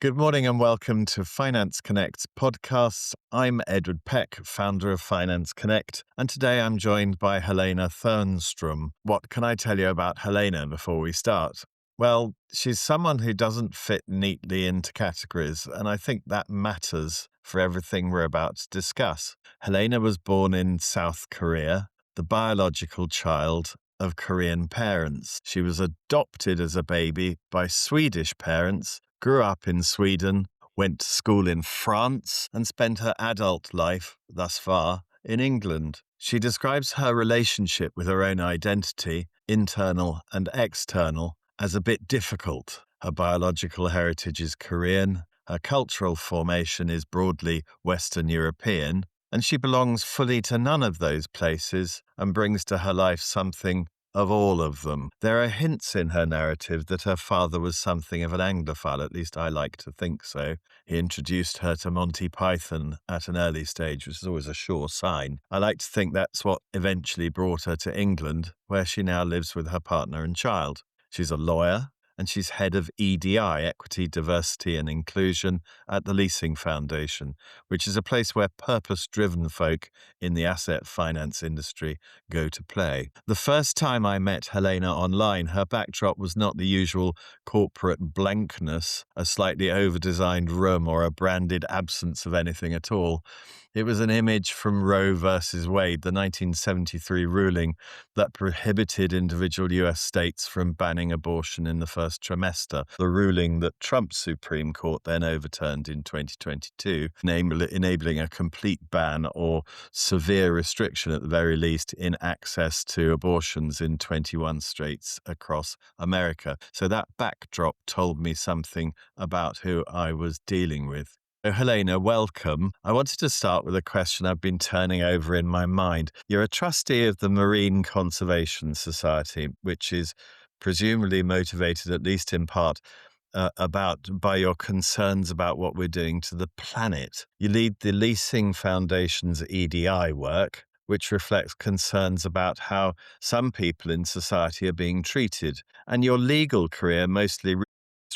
Good morning and welcome to Finance Connect's podcasts. I'm Edward Peck, founder of Finance Connect, and today I'm joined by Helena Thurnstrom. What can I tell you about Helena before we start? Well, she's someone who doesn't fit neatly into categories, and I think that matters for everything we're about to discuss. Helena was born in South Korea, the biological child of Korean parents. She was adopted as a baby by Swedish parents, grew up in Sweden, went to school in France, and spent her adult life, thus far, in England. She describes her relationship with her own identity, internal and external, as a bit difficult. Her biological heritage is Korean, her cultural formation is broadly Western European, and she belongs fully to none of those places and brings to her life something of all of them. There are hints in her narrative that her father was something of an Anglophile, at least I like to think so. He introduced her to Monty Python at an early stage, which is always a sure sign. I like to think that's what eventually brought her to England, where she now lives with her partner and child. She's a lawyer, and she's head of EDI, Equity, Diversity and Inclusion, at the Leasing Foundation, which is a place where purpose-driven folk in the asset finance industry go to play. The first time I met Helena online, her backdrop was not the usual corporate blankness, a slightly over-designed room or a branded absence of anything at all. It was an image from Roe versus Wade, the 1973 ruling that prohibited individual US states from banning abortion in the first trimester, the ruling that Trump's Supreme Court then overturned in 2022, enabling a complete ban or severe restriction, at the very least, in access to abortions in 21 states across America. So that backdrop told me something about who I was dealing with. So Helena, welcome. I wanted to start with a question I've been turning over in my mind. You're a trustee of the Marine Conservation Society, which is presumably motivated, at least in part, by your concerns about what we're doing to the planet. You lead the Leasing Foundation's EDI work, which reflects concerns about how some people in society are being treated. And your legal career, mostly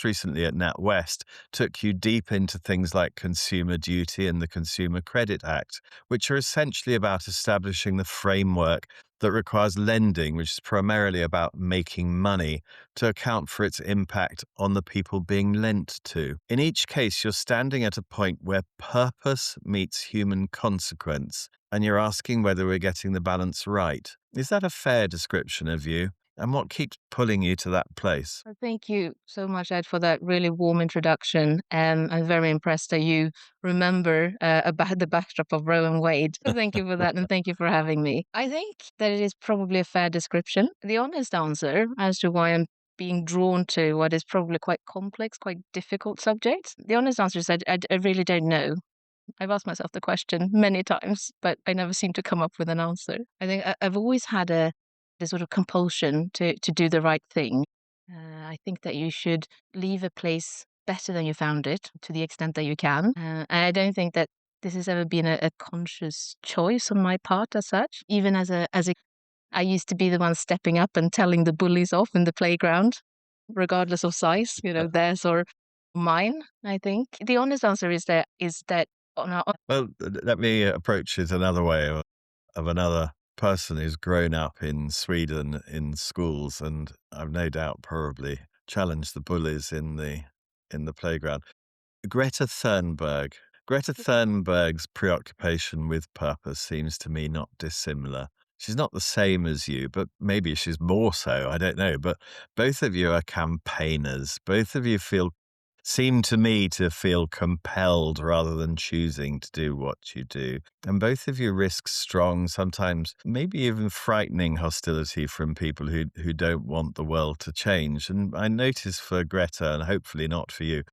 recently at NatWest, took you deep into things like consumer duty and the Consumer Credit Act, which are essentially about establishing the framework that requires lending, which is primarily about making money, to account for its impact on the people being lent to. In each case, you're standing at a point where purpose meets human consequence, and you're asking whether we're getting the balance right. Is that a fair description of you? And what keeps pulling you to that place? Thank you so much, Ed, for that really warm introduction. I'm very impressed that you remember about the backdrop of Roe and Wade. So thank you for that, and thank you for having me. I think that it is probably a fair description. The honest answer as to why I'm being drawn to what is probably quite complex, quite difficult subjects, the honest answer is I really don't know. I've asked myself the question many times, but I never seem to come up with an answer. I think I've always had this sort of compulsion to do the right thing. I think that you should leave a place better than you found it to the extent that you can. And I don't think that this has ever been a conscious choice on my part as such. Even I used to be the one stepping up and telling the bullies off in the playground, regardless of size, theirs or mine. I think the honest answer is that on our Well, let me approach it another way of another person who's grown up in Sweden in schools, and I've no doubt probably challenged the bullies in the playground. Greta Thunberg. Greta Thunberg's preoccupation with purpose seems to me not dissimilar. She's not the same as you, but maybe she's more so. I don't know. But both of you are campaigners. Both of you seem to me to feel compelled rather than choosing to do what you do. And both of you risk strong, sometimes maybe even frightening hostility from people who don't want the world to change. And I notice for Greta, and hopefully not for you,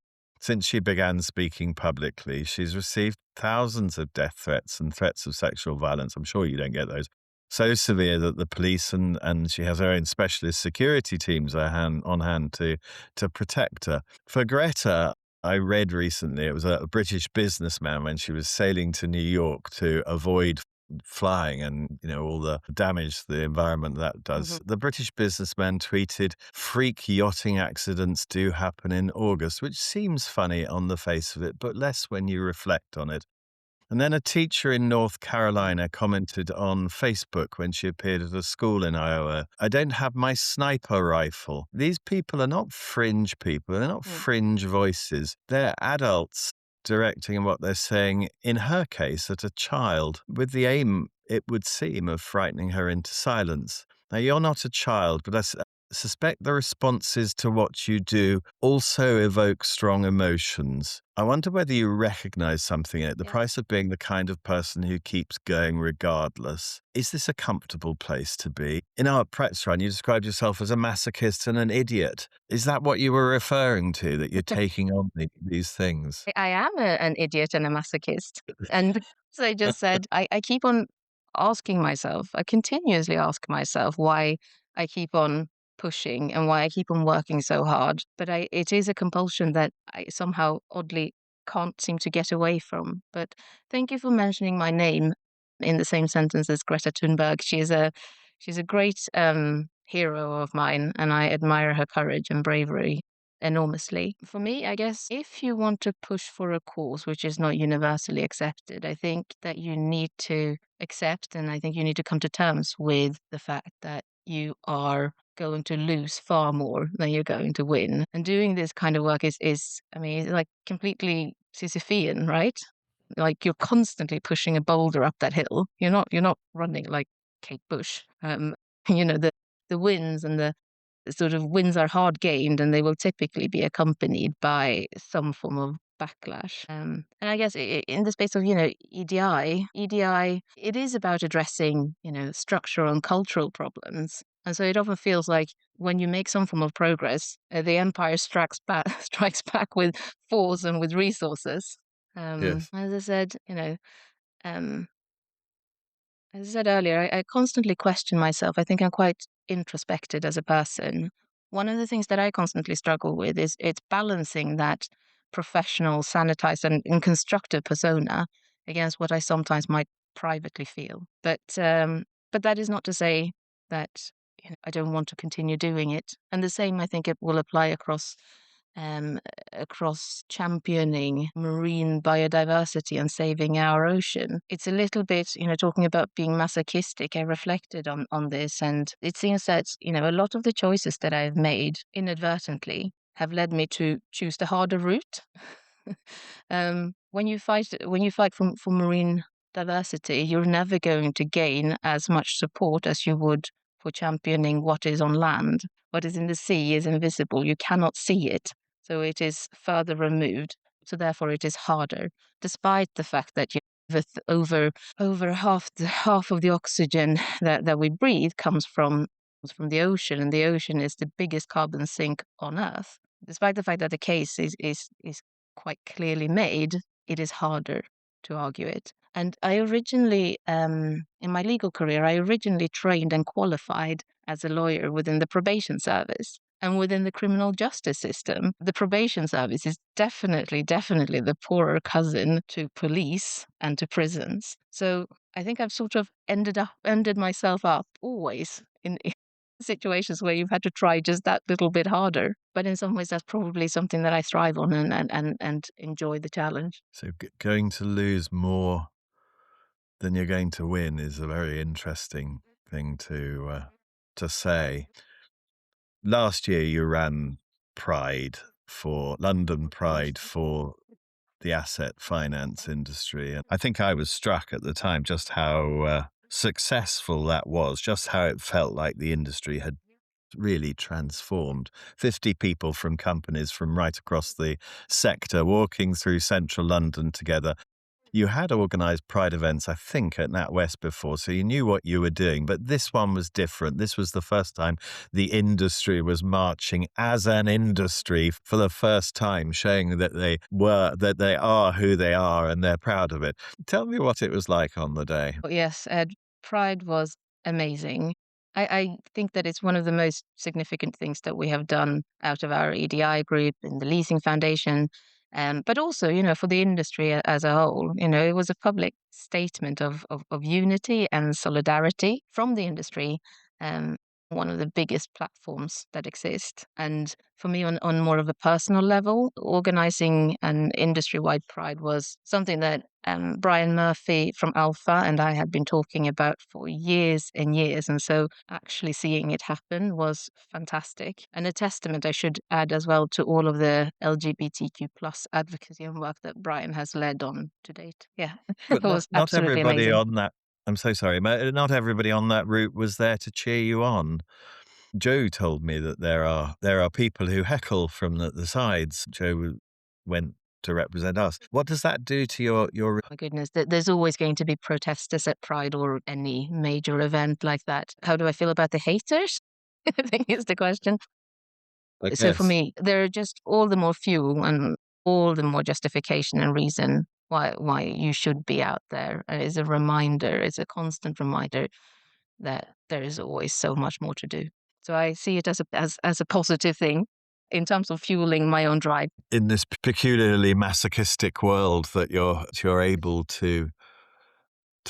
since she began speaking publicly, she's received thousands of death threats and threats of sexual violence. I'm sure you don't get those. So severe that the police and she has her own specialist security teams on hand to protect her. For Greta, I read recently, it was a British businessman when she was sailing to New York to avoid flying and, all the damage to the environment that Mhm. does. The British businessman tweeted, "Freak yachting accidents do happen in August," which seems funny on the face of it, but less when you reflect on it. And then a teacher in North Carolina commented on Facebook when she appeared at a school in Iowa, "I don't have my sniper rifle." These people are not fringe people. They're not Mm. fringe voices. They're adults directing what they're saying, in her case, at a child, with the aim, it would seem, of frightening her into silence. Now, you're not a child, but suspect the responses to what you do also evoke strong emotions. I wonder whether you recognize something in it, the Yes. price of being the kind of person who keeps going regardless. Is this a comfortable place to be? In our press run, you described yourself as a masochist and an idiot. Is that what you were referring to, that you're taking on these things? I am an idiot and a masochist. And as I just said, I keep on asking myself, I continuously ask myself why I keep on pushing and why I keep on working so hard. But it is a compulsion that I somehow oddly can't seem to get away from. But thank you for mentioning my name in the same sentence as Greta Thunberg. She's a great hero of mine, and I admire her courage and bravery enormously. For me, I guess if you want to push for a cause which is not universally accepted, I think that you need to accept and I think you need to come to terms with the fact that you are going to lose far more than you're going to win. And doing this kind of work is I mean, it's like completely Sisyphean, right? Like you're constantly pushing a boulder up that hill. You're not running like Kate Bush. The wins and the sort of wins are hard gained and they will typically be accompanied by some form of backlash. And I guess in the space of, EDI, it is about addressing, structural and cultural problems. And so it often feels like when you make some form of progress, the empire strikes back, strikes back with force and with resources. Yes. As I said, um, as I said earlier, I constantly question myself. I think I'm quite introspected as a person. One of the things that I constantly struggle with is it's balancing that professional, sanitized, and constructive persona against what I sometimes might privately feel. But that is not to say that I don't want to continue doing it. And the same, I think, it will apply um, across championing marine biodiversity and saving our ocean. It's a little bit, talking about being masochistic. I reflected on this, and it seems that, a lot of the choices that I've made inadvertently have led me to choose the harder route. When you fight for marine diversity, you're never going to gain as much support as you would for championing what is on land. What is in the sea is invisible. You cannot see it. So it is further removed. So therefore it is harder, despite the fact that with over half of the oxygen that we breathe comes from the ocean, and the ocean is the biggest carbon sink on Earth. Despite the fact that the case is quite clearly made, it is harder to argue it. And I originally, in my legal career, I originally trained and qualified as a lawyer within the probation service. And within the criminal justice system, the probation service is definitely the poorer cousin to police and to prisons. So I think I've sort of ended myself up always in situations where you've had to try just that little bit harder. But in some ways, that's probably something that I thrive on and enjoy the challenge. So going to lose more than you're going to win is a very interesting thing to say. Last year, you ran Pride for London Yes. Pride for the asset finance industry. And I think I was struck at the time just how successful that was, just how it felt like the industry had really transformed. 50 people from companies from right across the sector walking through central London together. You had organised Pride events, I think, at NatWest before, so you knew what you were doing. But this one was different. This was the first time the industry was marching as an industry for the first time, showing that they are who they are and they're proud of it. Tell me what it was like on the day. Yes, Ed, Pride was amazing. I think that it's one of the most significant things that we have done out of our EDI group in the Leasing Foundation. But also, for the industry as a whole, it was a public statement of unity and solidarity from the industry, um, one of the biggest platforms that exist. And for me, on more of a personal level, organizing an industry-wide pride was something that Brian Murphy from Alpha and I had been talking about for years and years. And so actually seeing it happen was fantastic. And a testament, I should add as well, to all of the LGBTQ plus advocacy and work that Brian has led on to date. Yeah, it But was not absolutely everybody amazing. on that I'm so sorry, not everybody on that route was there to cheer you on. Joe told me that there are people who heckle from the sides. Joe went to represent us. What does that do to your My goodness, there's always going to be protesters at Pride or any major event like that. How do I feel about the haters? I think is the question. I So for guess? me, there are just all the more fuel and all the more justification and reason why you should be out there. And it's a reminder, it's a constant reminder that there is always so much more to do. So I see it as a positive thing in terms of fueling my own drive. In this peculiarly masochistic world that you're able to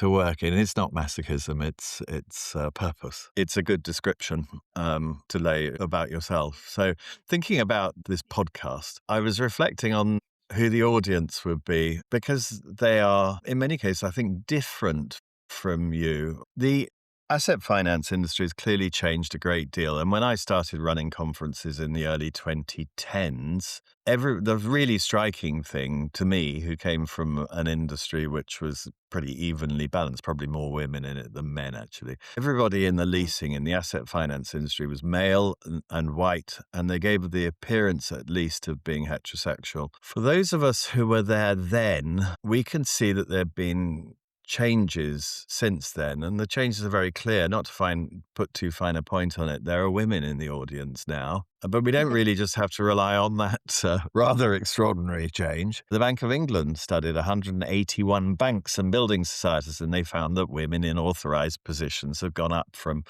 work in. It's not masochism, it's purpose. It's a good description to lay about yourself. So thinking about this podcast, I was reflecting on who the audience would be because they are, in many cases, I think, different from you. The asset finance industry has clearly changed a great deal. And when I started running conferences in the early 2010s, the really striking thing to me, who came from an industry which was pretty evenly balanced, probably more women in it than men, actually. Everybody in the Mm. leasing, in the asset finance industry was male and white, and they gave the appearance, at least, of being heterosexual. For those of us who were there then, we can see that there have been changes since then, and the changes are very clear. Not to put too fine a point on it, there are women in the audience now, but we don't really just have to rely on that rather extraordinary change. The Bank of England studied 181 banks and building societies, and they found that women in authorized positions have gone up from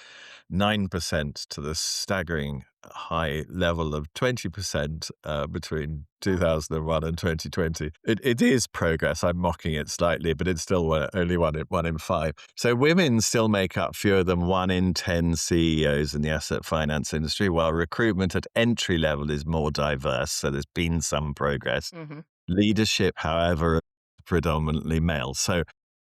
9% to the staggering high level of 20% between 2001 and 2020. It is progress. I'm mocking it slightly, but it's still only one in five. So women still make up fewer than 1 in 10 CEOs in the asset finance industry, while recruitment at entry level is more diverse. So there's been some progress. Hmm. Leadership, however, is predominantly male. So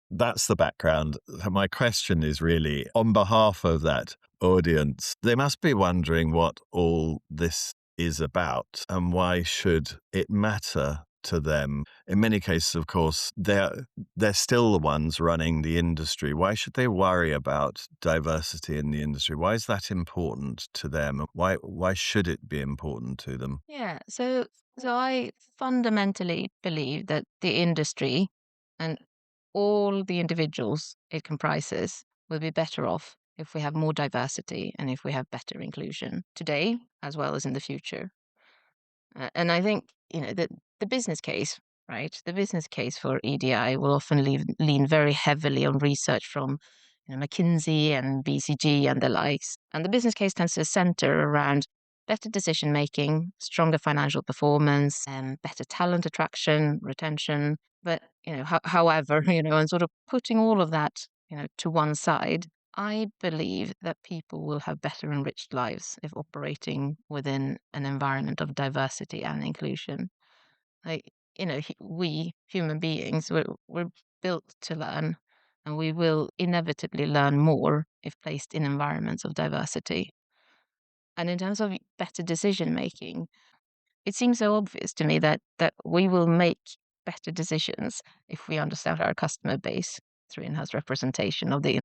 that's the background. My question is really on behalf of that audience. They must be wondering what all this is about and why should it matter to them. In many cases, of course, they're still the ones running the industry. Why should they worry about diversity in the industry? Why is that important to them? Why should it be important to them? Yeah. So I fundamentally believe that the industry and all the individuals it comprises will be better off if we have more diversity and if we have better inclusion today as well as in the future. And I think, that the business case, right? The business case for EDI will often lean very heavily on research from McKinsey and BCG and the likes. And the business case tends to center around better decision making, stronger financial performance, and better talent attraction, retention. But, however, and sort of putting all of that, to one side, I believe that people will have better enriched lives if operating within an environment of diversity and inclusion. Like, we human beings, we're built to learn, and we will inevitably learn more if placed in environments of diversity. And in terms of better decision making, it seems so obvious to me that we will make better decisions if we understand our customer base through in-house representation of the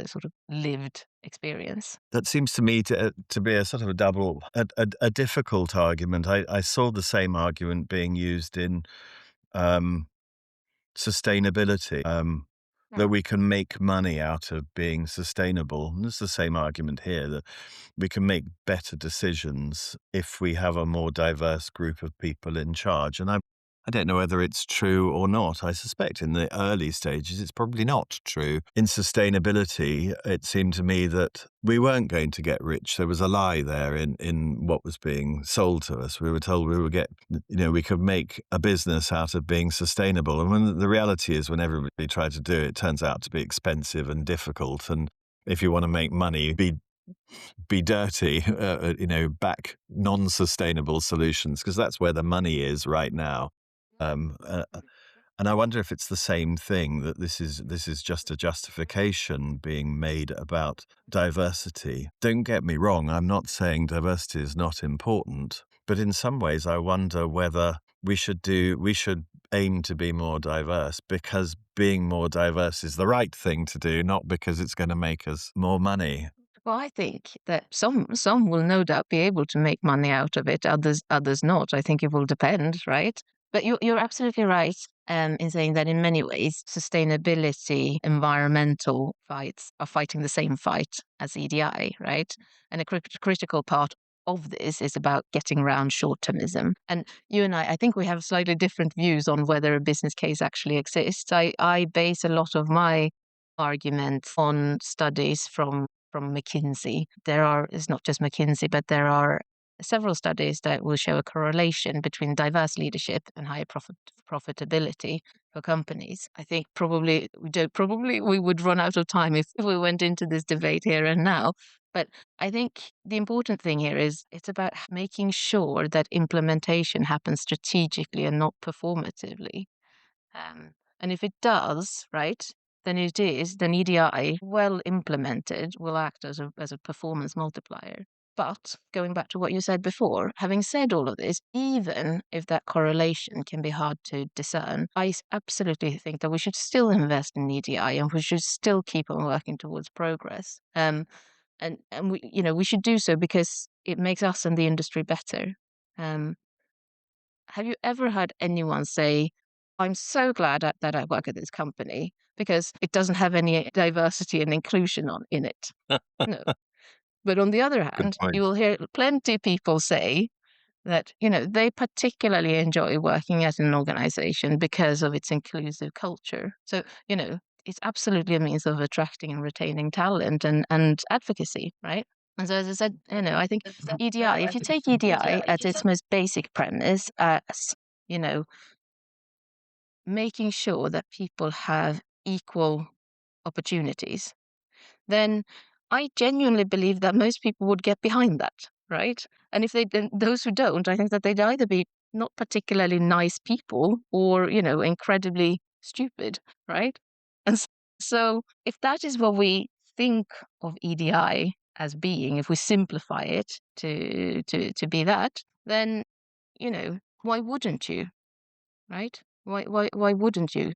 sort of lived experience. That seems to me to be a sort of a difficult argument. I saw the same argument being used in um, sustainability, that we can make money out of being sustainable. And it's the same argument here, that we can make better decisions if we have a more diverse group of people in charge. And I don't know whether it's true or not. I suspect in the early stages it's probably not true. In sustainability, it seemed to me that we weren't going to get rich. There was a lie there in what was being sold to us. We were told we would get, we could make a business out of being sustainable. And when the reality is, when everybody tried to do it, it turns out to be expensive and difficult. And if you want to make money, be dirty, back non-sustainable solutions, because that's where the money is right now. Um, uh, and I wonder if it's the same thing, that this is just a justification being made about diversity. Don't get me wrong, I'm not saying diversity is not important, but in some ways I wonder whether we should aim to be more diverse because being more diverse is the right thing to do, not because it's going to make us more money. Well, I think that some will no doubt be able to make money out of it, others not. I think it will depend, right? But you're absolutely right in saying that in many ways, sustainability, environmental fights are fighting the same fight as EDI, right? And a critical part of this is about getting around short-termism. And you and I think we have slightly different views on whether a business case actually exists. I base a lot of my argument on studies from McKinsey. It's not just McKinsey, but there are several studies that will show a correlation between diverse leadership and higher profitability for companies. I think probably we would run out of time if we went into this debate here and now. But I think the important thing here is it's about making sure that implementation happens strategically and not performatively. And if it does, right, then EDI, well implemented, will act as a performance multiplier. But going back to what you said before, having said all of this, even if that correlation can be hard to discern, I absolutely think that we should still invest in EDI and we should still keep on working towards progress. And we should do so because it makes us and the industry better. Um, have you ever heard anyone say, I'm so glad that I work at this company because it doesn't have any diversity and inclusion in it? No. But on the other Good hand, you point. will hear plenty of people say that, they particularly enjoy working at an organization because of its inclusive culture. So, it's absolutely a means of attracting and retaining talent and advocacy, right? And so, as I said, I think EDI, if you take EDI at its most basic premise as, you know, making sure that people have equal opportunities, then I genuinely believe that most people would get behind that, right? And if those who don't, I think that they'd either be not particularly nice people or, incredibly stupid, right? And so if that is what we think of EDI as being, if we simplify it to be that, then, why wouldn't you, right? Why wouldn't you?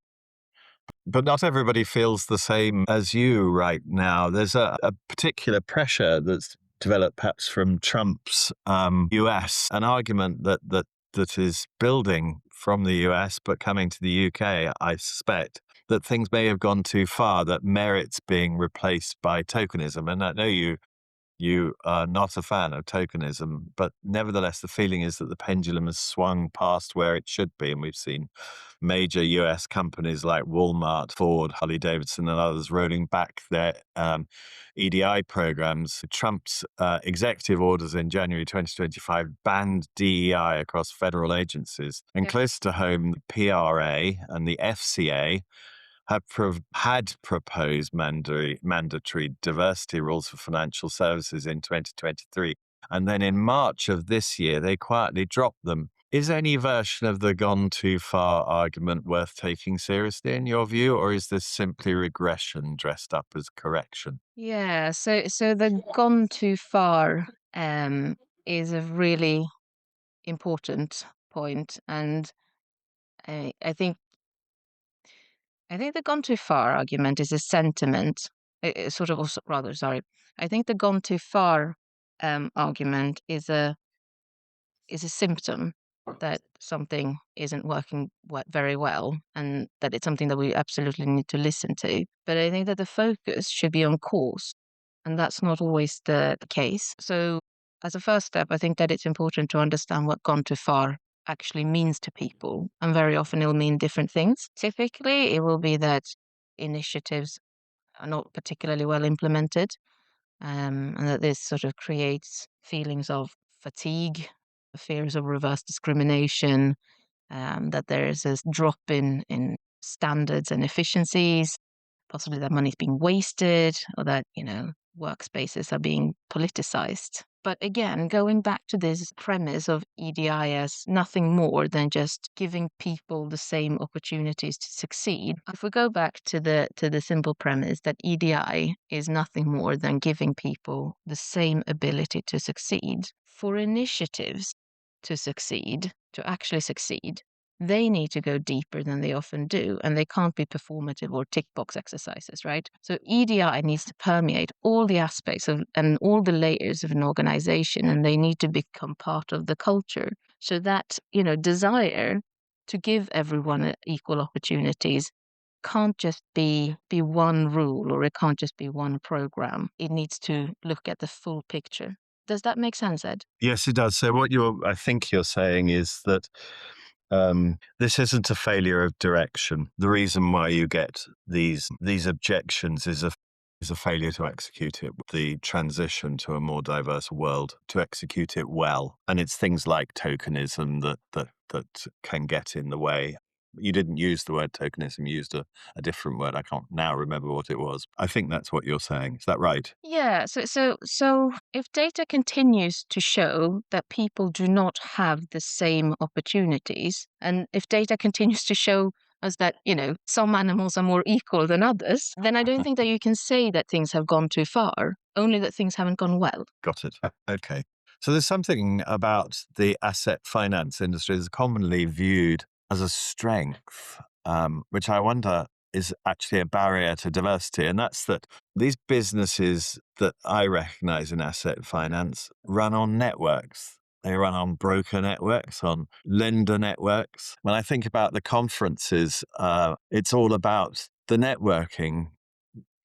But not everybody feels the same as you right now. There's a particular pressure that's developed perhaps from Trump's US, an argument that is building from the US but coming to the UK, I suspect, that things may have gone too far, that merits being replaced by tokenism. And I know you are not a fan of tokenism, but nevertheless, the feeling is that the pendulum has swung past where it should be. And we've seen major US companies like Walmart, Ford, Harley Davidson, and others rolling back their EDI programs. Trump's executive orders in January 2025 banned DEI across federal agencies. And Yep. close to home, the PRA and the FCA had proposed mandatory diversity rules for financial services in 2023. And then in March of this year, they quietly dropped them. Is any version of the gone too far argument worth taking seriously in your view, or is this simply regression dressed up as correction? Yeah, so the gone too far is a really important point, and I, I think I think the gone too far argument is a sentiment, sort of also, rather sorry. I think the gone too far argument is a symptom that something isn't working very well, and that it's something that we absolutely need to listen to. But I think that the focus should be on cause, and that's not always the case. So, as a first step, I think that it's important to understand what gone too far actually means to people. And very often it'll mean different things. Typically, it will be that initiatives are not particularly well implemented, and that this sort of creates feelings of fatigue, fears of reverse discrimination, that there is this drop in standards and efficiencies, possibly that money's being wasted, or that, workspaces are being politicized. But again, going back to this premise of EDI as nothing more than just giving people the same opportunities to succeed. If we go back to the simple premise that EDI is nothing more than giving people the same ability to succeed, for initiatives to succeed, to actually succeed, they need to go deeper than they often do, and they can't be performative or tick box exercises, right? So EDI needs to permeate all the aspects of and all the layers of an organization, and they need to become part of the culture. So that, desire to give everyone equal opportunities can't just be one rule, or it can't just be one program. It needs to look at the full picture. Does that make sense, Ed? Yes, it does. So I think you're saying is that this isn't a failure of direction. The reason why you get these objections is a failure to execute it. The transition to a more diverse world, to execute it well, and it's things like tokenism that can get in the way. You didn't use the word tokenism; you used a different word. I can't now remember what it was. I think that's what you're saying. Is that right? Yeah, so if data continues to show that people do not have the same opportunities, and if data continues to show us that, some animals are more equal than others, then I don't think that you can say that things have gone too far, only that things haven't gone well. Got it. Okay. So there's something about the asset finance industry that's commonly viewed as a strength, which I wonder is actually a barrier to diversity. And that's that these businesses that I recognize in asset finance run on networks. They run on broker networks, on lender networks. When I think about the conferences, it's all about the networking,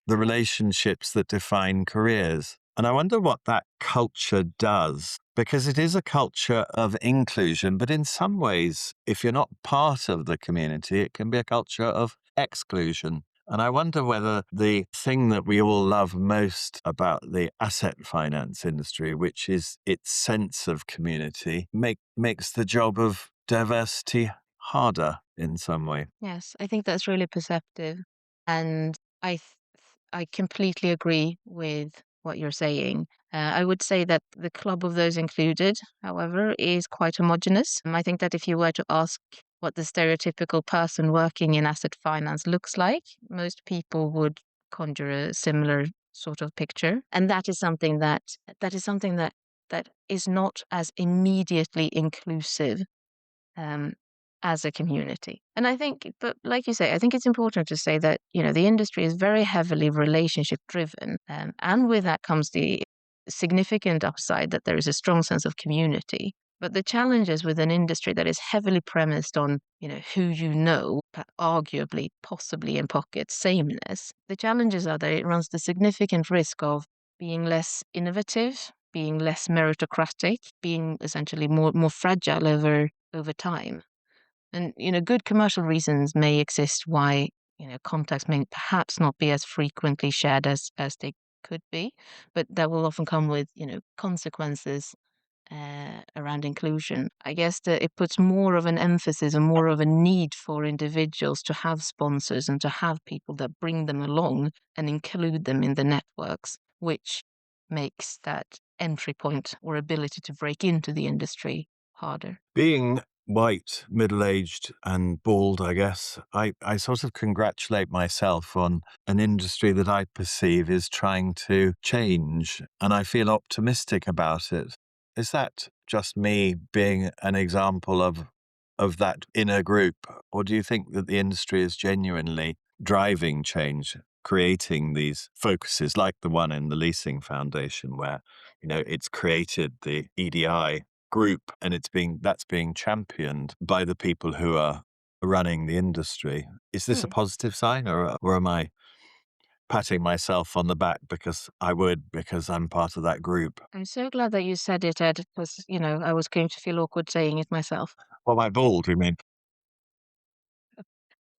the relationships that define careers. And I wonder what that culture does, because it is a culture of inclusion, but in some ways, if you're not part of the community, it can be a culture of exclusion. And I wonder whether the thing that we all love most about the asset finance industry, which is its sense of community, makes the job of diversity harder in some way. Yes, I think that's really perceptive. And I th- I completely agree with what you're saying. I would say that the club of those included, however, is quite homogenous. I think that if you were to ask what the stereotypical person working in asset finance looks like, most people would conjure a similar sort of picture. And that is not as immediately inclusive, um, as a community. And I think, but like you say, I think it's important to say that, the industry is very heavily relationship driven. And with that comes the significant upside that there is a strong sense of community. But the challenges with an industry that is heavily premised on, who arguably, possibly in pockets, sameness, the challenges are that it runs the significant risk of being less innovative, being less meritocratic, being essentially more fragile over time. And, good commercial reasons may exist why, contacts may perhaps not be as frequently shared as they could be, but that will often come with, consequences around inclusion. I guess that it puts more of an emphasis and more of a need for individuals to have sponsors and to have people that bring them along and include them in the networks, which makes that entry point or ability to break into the industry harder. Being white, middle aged, and bald, I guess, I sort of congratulate myself on an industry that I perceive is trying to change, and I feel optimistic about it. Is that just me being an example of that inner group, or do you think that the industry is genuinely driving change, creating these focuses like the one in the Leasing Foundation, where it's created the EDI group and that's being championed by the people who are running the industry? Is this a Hmm. positive sign, or am I patting myself on the back because I'm part of that group? I'm so glad that you said it, Ed, because, I was going to feel awkward saying it myself. Well, my bald, you mean?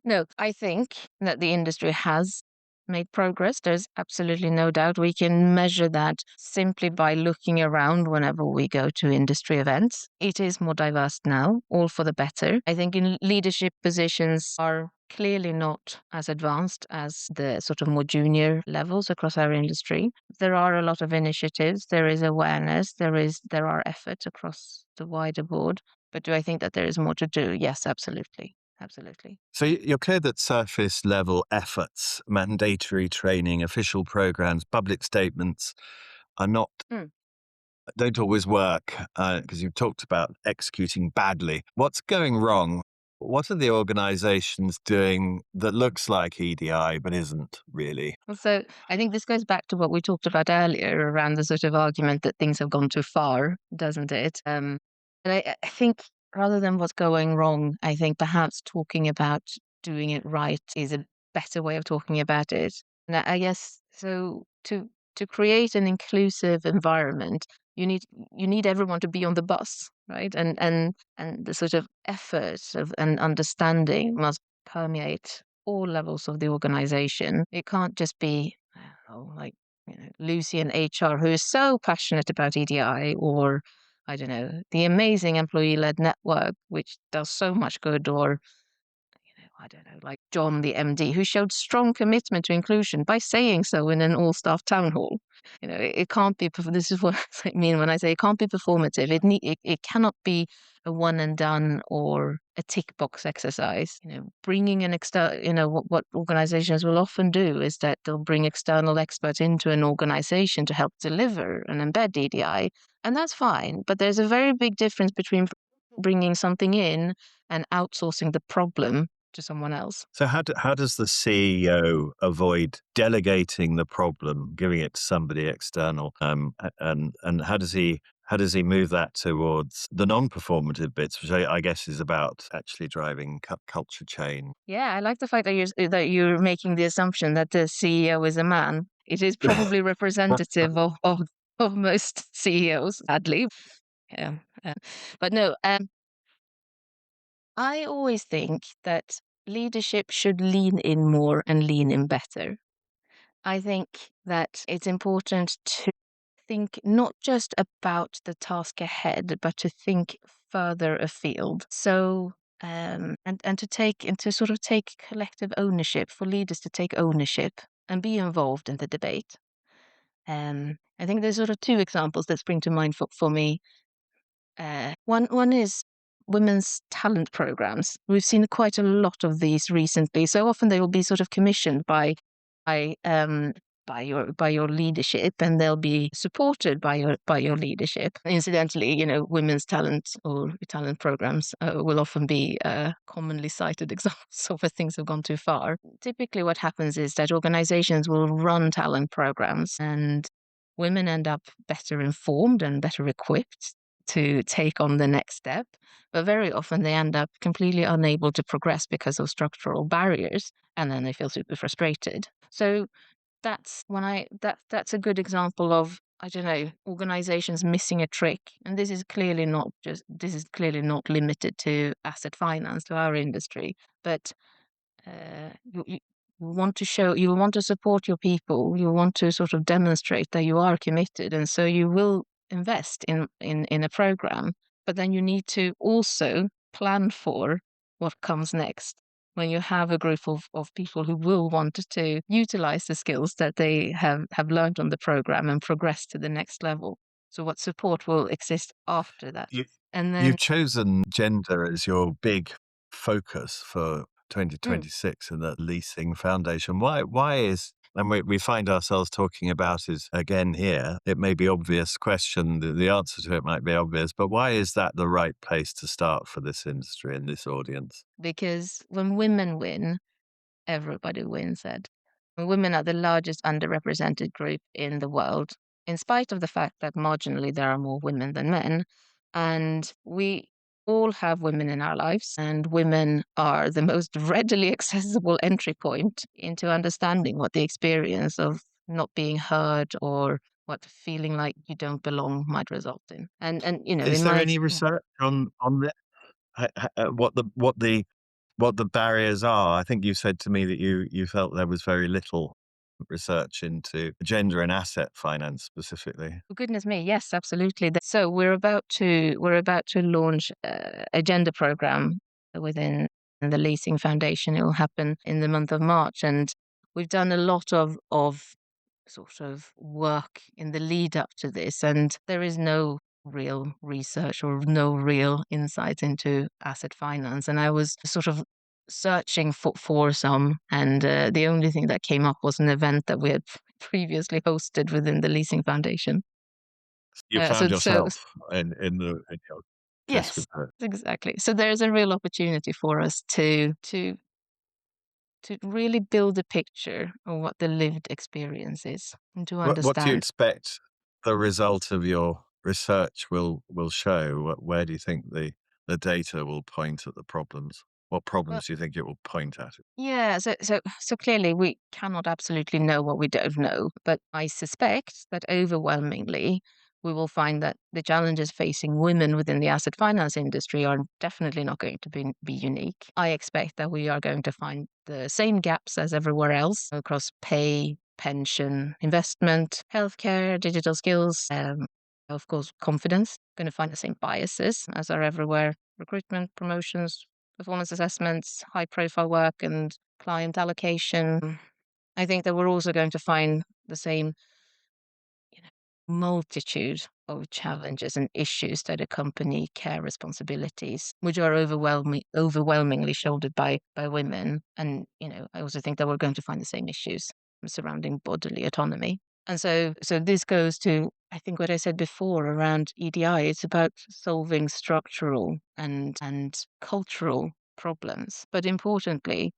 No, I think that the industry has made progress. There's absolutely no doubt. We can measure that simply by looking around whenever we go to industry events. It is more diverse now, all for the better. I think in leadership positions are clearly not as advanced as the sort of more junior levels across our industry. There are a lot of initiatives, there is awareness, there are efforts across the wider board. But do I think that there is more to do? Yes, absolutely. Absolutely. So you're clear that surface level efforts, mandatory training, official programs, public statements are not Mm. don't always work because you've talked about executing badly. What's going wrong? What are the organizations doing that looks like EDI but isn't really? Well, so I think this goes back to what we talked about earlier around the sort of argument that things have gone too far, doesn't it? And I think rather than what's going wrong, I think perhaps talking about doing it right is a better way of talking about it. And I guess so to create an inclusive environment, you need you need everyone to be on the bus, right? And the sort of effort of and understanding must permeate all levels of the organization. It can't just be, like, Lucy in HR who is so passionate about EDI, or I don't know, the amazing employee led network, which does so much good, or I don't know, like John, the MD, who showed strong commitment to inclusion by saying so in an all staff town hall. It can't be, this is what I mean when I say it can't be performative. It cannot be a one and done or a tick box exercise. Bringing an external, what organizations will often do is that they'll bring external experts into an organization to help deliver and embed EDI. And that's fine. But there's a very big difference between bringing something in and outsourcing the problem to someone else. So how does the CEO avoid delegating the problem, giving it to somebody external, and how does he move that towards the non-performative bits, which I guess is about actually driving culture change? Yeah, I like the fact that you're making the assumption that the CEO is a man. It is probably representative of most CEOs, sadly. Yeah. uh, but no, I always think that leadership should lean in more and lean in better. I think that it's important to think not just about the task ahead, but to think further afield. So, and to sort of take collective ownership, for leaders to take ownership and be involved in the debate. I think there's sort of two examples that spring to mind for me. One is women's talent programs. We've seen quite a lot of these recently. So often they will be sort of commissioned by your leadership, and they'll be supported by your leadership. Incidentally, women's talent or talent programs will often be commonly cited examples of where things have gone too far. Typically, what happens is that organizations will run talent programs, and women end up better informed and better equipped to take on the next step. But very often they end up completely unable to progress because of structural barriers, and then they feel super frustrated. So that's a good example of, I don't know, organizations missing a trick. And this is clearly not limited to asset finance, to our industry, but you want to show, you want to support your people, you want to sort of demonstrate that you are committed, and so you will invest in a program, but then you need to also plan for what comes next when you have a group of people who will want to utilize the skills that they have learned on the program and progress to the next level. So what support will exist after that? You, And then you've chosen gender as your big focus for mm, 2026 in the Leasing Foundation. Why is, and we find ourselves talking about it again here. It may be obvious question, the answer to it might be obvious, but why is that the right place to start for this industry and this audience? because when women win, everybody wins, Ed. Women are the largest underrepresented group in the world, in spite of the fact that marginally there are more women than men. And we all have women in our lives, and women are the most readily accessible entry point into understanding what the experience of not being heard or what feeling like you don't belong might result in. And Is in there my any research on this? what the barriers are. I think you said to me that you felt there was very little research into gender and asset finance specifically. Oh, goodness me, yes, absolutely. So we're about to launch a gender program within the Leasing Foundation. It will happen in the month of March, and we've done a lot of sort of work in the lead up to this, and there is no real research or no real insight into asset finance. And I was sort of searching for some, and the only thing that came up was an event that we had previously hosted within the Leasing Foundation. You Uh, so, found so yourself in your this yes, with her. exactly. So there's a real opportunity for us to really build a picture of what the lived experience is and to What do you understand. expect the result of your research will show? Where do you think the data will point at the problems? What Well, problems do you think it will point at? yeah, so clearly we cannot absolutely know what we don't know, but I suspect that overwhelmingly we will find that the challenges facing women within the asset finance industry are definitely not going to be unique. I expect that we are going to find the same gaps as everywhere else across pay, pension, investment, healthcare, digital skills, of course, confidence. Going to find the same biases as are everywhere: recruitment, promotions, performance assessments, high profile work, and client allocation. I think that we're also going to find the same, you know, multitude of challenges and issues that accompany care responsibilities, which are overwhelmingly shouldered by women. And I also think that we're going to find the same issues surrounding bodily autonomy. And so this goes to, I think, what I said before around EDI. It's about solving structural and cultural problems, but importantly,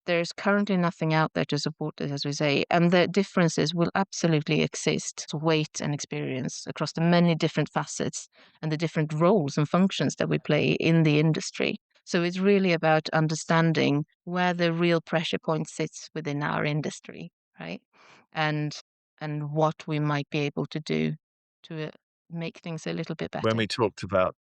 there's currently nothing out there to support this, as we say, and the differences will absolutely exist to weight and experience across the many different facets and the different roles and functions that we play in the industry. So it's really about understanding where the real pressure point sits within our industry, right? And and what we might be able to do to make things a little bit When better. we talked about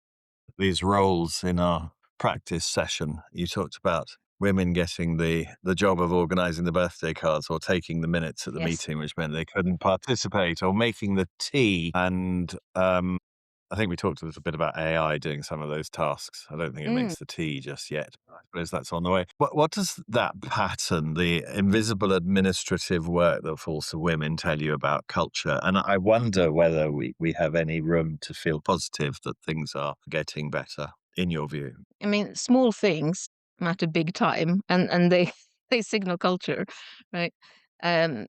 these roles in our practice session, you talked about women getting the job of organising the birthday cards or taking the minutes at the Yes. meeting, which meant they couldn't participate, or making the tea. And I think we talked a little bit about AI doing some of those tasks. I don't think it Mm. makes the tea just yet. I suppose that's on the way. What does that pattern, the invisible administrative work that falls to women, tell you about culture? And I wonder whether we have any room to feel positive that things are getting better, in your view. I mean, small things matter big time, and they they signal culture, right? And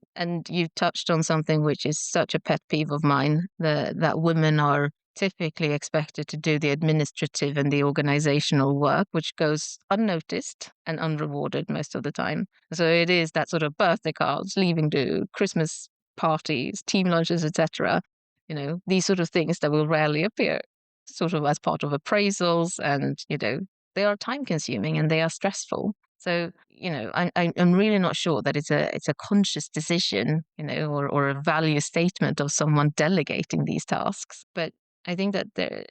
you've touched on something which is such a pet peeve of mine: that women are typically expected to do the administrative and the organizational work, which goes unnoticed and unrewarded most of the time. So it is that sort of birthday cards, leaving do, Christmas parties, team lunches, etc. These sort of things that will rarely appear sort of as part of appraisals, and they are time consuming and they are stressful. So I'm really not sure that it's a conscious decision, or a value statement of someone delegating these tasks. But I think that the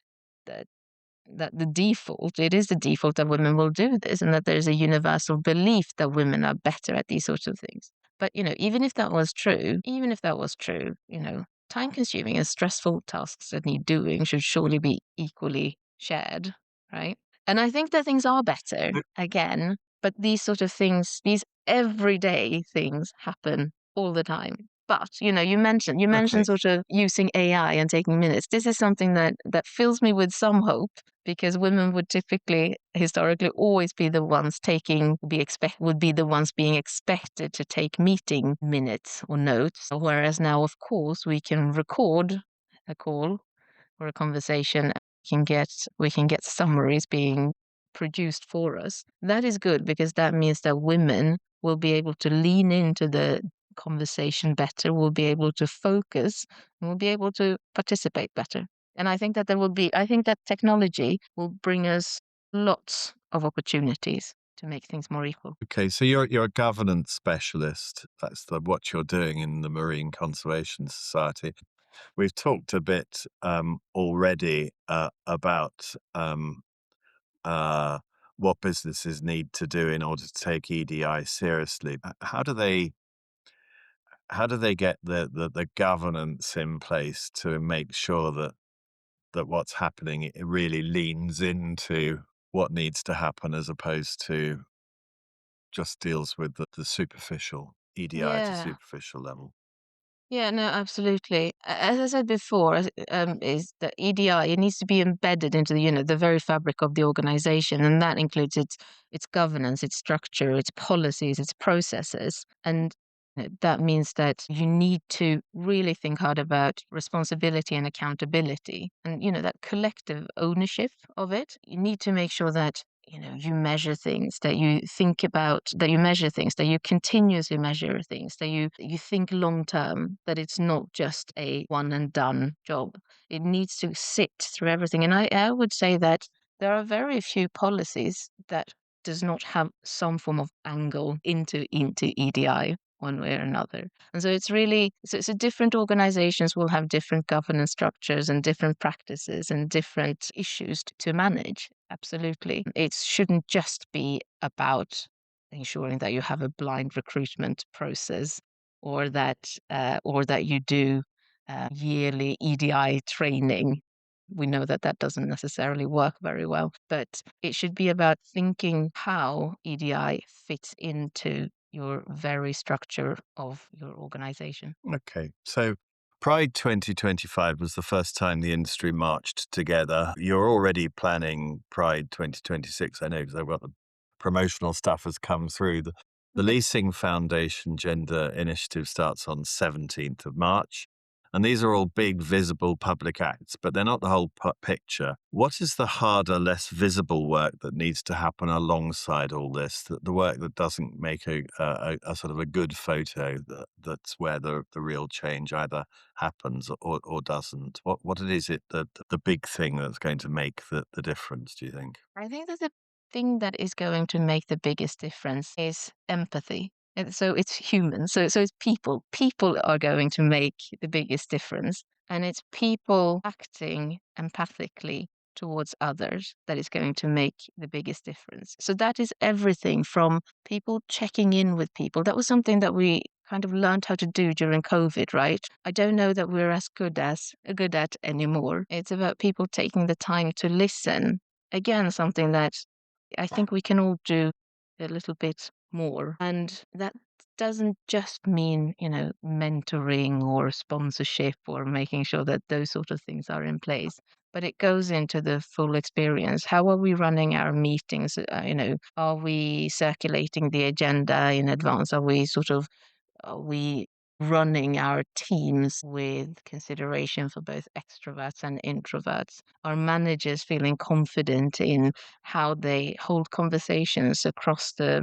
default, it is the default that women will do this, and that there's a universal belief that women are better at these sorts of things. But even if that was true, time consuming and stressful tasks that need doing should surely be equally shared, right? And I think that things are better again, but these sort of things, these everyday things happen all the time. But you mentioned Okay. sort of using AI and taking minutes. This is something that fills me with some hope, because women would typically, historically, always be the ones would be the ones being expected to take meeting minutes or notes. Whereas now, of course, we can record a call or a conversation. We can get summaries being produced for us. That is good, because that means that women will be able to lean into the conversation better, will be able to focus, and will be able to participate better. And I think that technology will bring us lots of opportunities to make things more equal. Okay, so you're a governance specialist. That's what you're doing in the Marine Conservation Society. We've talked a bit already about uh, what businesses need to do in order to take EDI seriously. How do they get the governance in place to make sure that what's happening, it really leans into what needs to happen as opposed to just deals with the superficial EDI at a Yeah. superficial level? Yeah, no, absolutely. As I said before, is that EDI, it needs to be embedded into the, the very fabric of the organization, and that includes its governance, its structure, its policies, its processes, and that means that you need to really think hard about responsibility and accountability, and that collective ownership of it. You need to make sure that you measure things, that you think about, that you measure things, that you continuously measure things, that you think long term, that it's not just a one and done job. It needs to sit through everything. And I would say that there are very few policies that does not have some form of angle into EDI one way or another. And so it's different organizations will have different governance structures and different practices and different issues to manage. Absolutely. It shouldn't just be about ensuring that you have a blind recruitment process or that you do yearly EDI training. We know that that doesn't necessarily work very well, but it should be about thinking how EDI fits into your very structure of your organization. Okay. So Pride 2025 was the first time the industry marched together. You're already planning Pride 2026. I know because I've got the promotional stuff has come through. The Mhm. Leasing Foundation Gender Initiative starts on 17th of March. And these are all big, visible public acts, but they're not the whole picture. What is the harder, less visible work that needs to happen alongside all this? The work that doesn't make a sort of a good photo, that's where the real change either happens or doesn't. What it is it the big thing that's going to make the difference? Do you think? I think that the thing that is going to make the biggest difference is empathy. And so it's human. So it's people. People are going to make the biggest difference. And it's people acting empathically towards others that is going to make the biggest difference. So that is everything from people checking in with people. That was something that we kind of learned how to do during COVID, right? I don't know that we're as good at anymore. It's about people taking the time to listen. Again, something that I think we can all do a little bit more. And that doesn't just mean, mentoring or sponsorship or making sure that those sort of things are in place, but it goes into the full experience. How are we running our meetings? Are we circulating the agenda in advance? Are we running our teams with consideration for both extroverts and introverts? Are managers feeling confident in how they hold conversations across the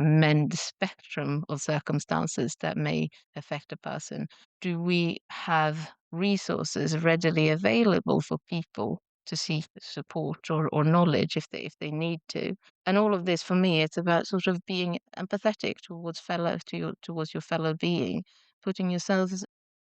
spectrum of circumstances that may affect a person? Do we have resources readily available for people to seek support or knowledge if they need to? And all of this, for me, it's about sort of being empathetic towards your fellow being. Putting yourselves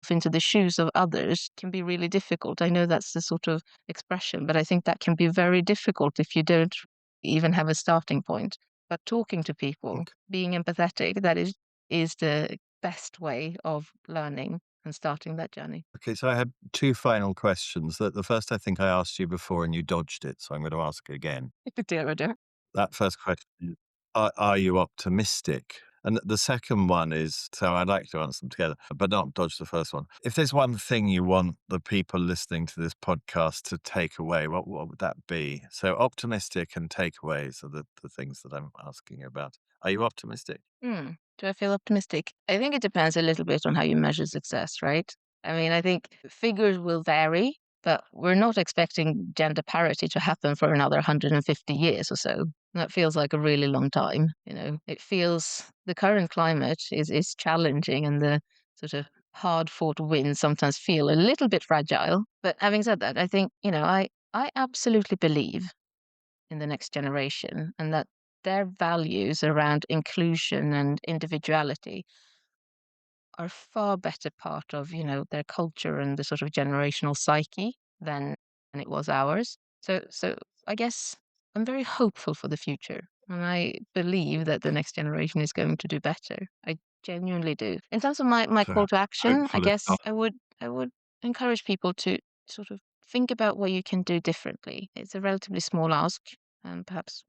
into the shoes of others can be really difficult. I know that's the sort of expression, but I think that can be very difficult if you don't even have a starting point. But talking to people, being empathetic, that is the best way of learning and starting that journey. Okay, so I had two final questions. The first, I think I asked you before and you dodged it, so I'm going to ask again. Dear, oh dear. That first question, are you optimistic? And the second one is, so I'd like to answer them together, but not dodge the first one. If there's one thing you want the people listening to this podcast to take away, what would that be? So optimistic and takeaways are the things that I'm asking about. Are you optimistic? Do I feel optimistic? I think it depends a little bit on how you measure success, right? I mean, I think figures will vary, but we're not expecting gender parity to happen for another 150 years or so. That feels like a really long time. It feels the current climate is challenging, and the sort of hard fought wins sometimes feel a little bit fragile. But having said that, I think, I absolutely believe in the next generation and that their values around inclusion and individuality are far better part of, their culture and the sort of generational psyche than it was ours. So I guess I'm very hopeful for the future, and I believe that the next generation is going to do better. I genuinely do. In terms of my So call to action, I hopeful guess enough. I would encourage people to sort of think about what you can do differently. It's a relatively small ask, and perhaps,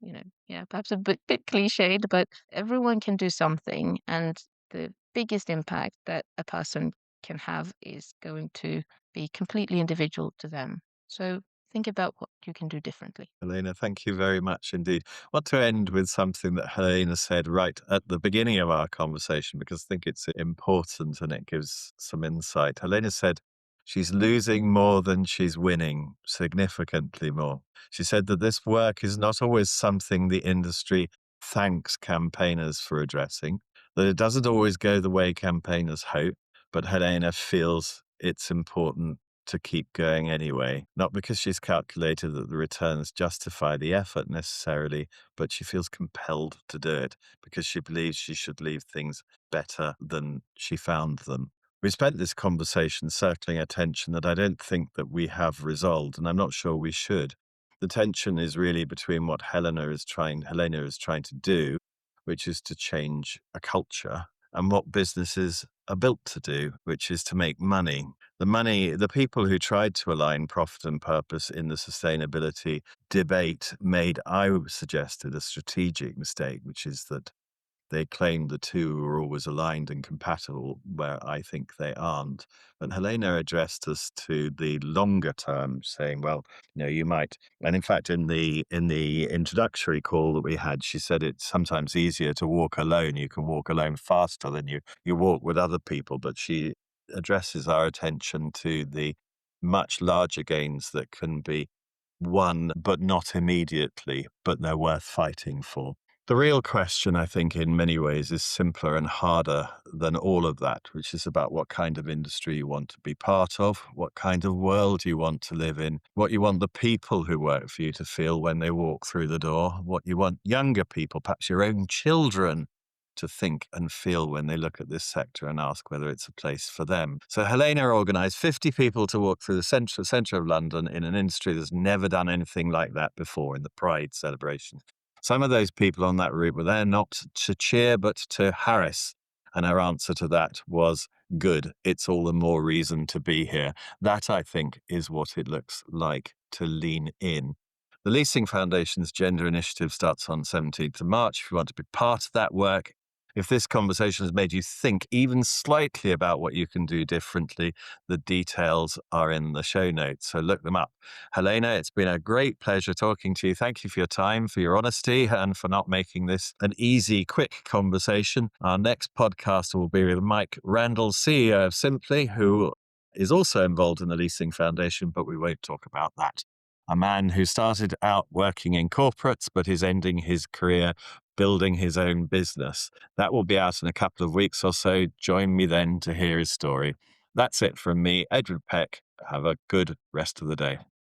yeah, perhaps a bit cliched, but everyone can do something, and the biggest impact that a person can have is going to be completely individual to them. So think about what you can do differently. Helena, thank you very much indeed. I want to end with something that Helena said right at the beginning of our conversation because I think it's important and it gives some insight. Helena said she's losing more than she's winning, significantly more. She said that this work is not always something the industry thanks campaigners for addressing, that it doesn't always go the way campaigners hope, but Helena feels it's important to keep going anyway, not because she's calculated that the returns justify the effort necessarily, but she feels compelled to do it because she believes she should leave things better than she found them. We spent this conversation circling a tension that I don't think that we have resolved, and I'm not sure we should. The tension is really between what Helena is trying to do, which is to change a culture, and what businesses are built to do, which is to make money. The people who tried to align profit and purpose in the sustainability debate made, I suggested, a strategic mistake, which is that they claimed the two were always aligned and compatible, where I think they aren't. But Helena addressed us to the longer term, saying, well, you might, and in fact, in the introductory call that we had, she said it's sometimes easier to walk alone. You can walk alone faster than you walk with other people. But she addresses our attention to the much larger gains that can be won, but not immediately, but they're worth fighting for. The real question, I think, in many ways is simpler and harder than all of that, which is about what kind of industry you want to be part of, what kind of world you want to live in, what you want the people who work for you to feel when they walk through the door, what you want younger people, perhaps your own children, to think and feel when they look at this sector and ask whether it's a place for them. So Helena organised 50 people to walk through the centre of London in an industry that's never done anything like that before in the Pride celebration. Some of those people on that route were there not to cheer, but to harass. And her answer to that was, good, it's all the more reason to be here. That, I think, is what it looks like to lean in. The Leasing Foundation's Gender Initiative starts on 17th of March. If you want to be part of that work, if this conversation has made you think even slightly about what you can do differently, the details are in the show notes, so look them up. Helena, it's been a great pleasure talking to you. Thank you for your time, for your honesty, and for not making this an easy, quick conversation. Our next podcast will be with Mike Randall, CEO of Simply, who is also involved in the Leasing Foundation, but we won't talk about that. A man who started out working in corporates, but is ending his career building his own business. That will be out in a couple of weeks or so. Join me then to hear his story. That's it from me, Edward Peck. Have a good rest of the day.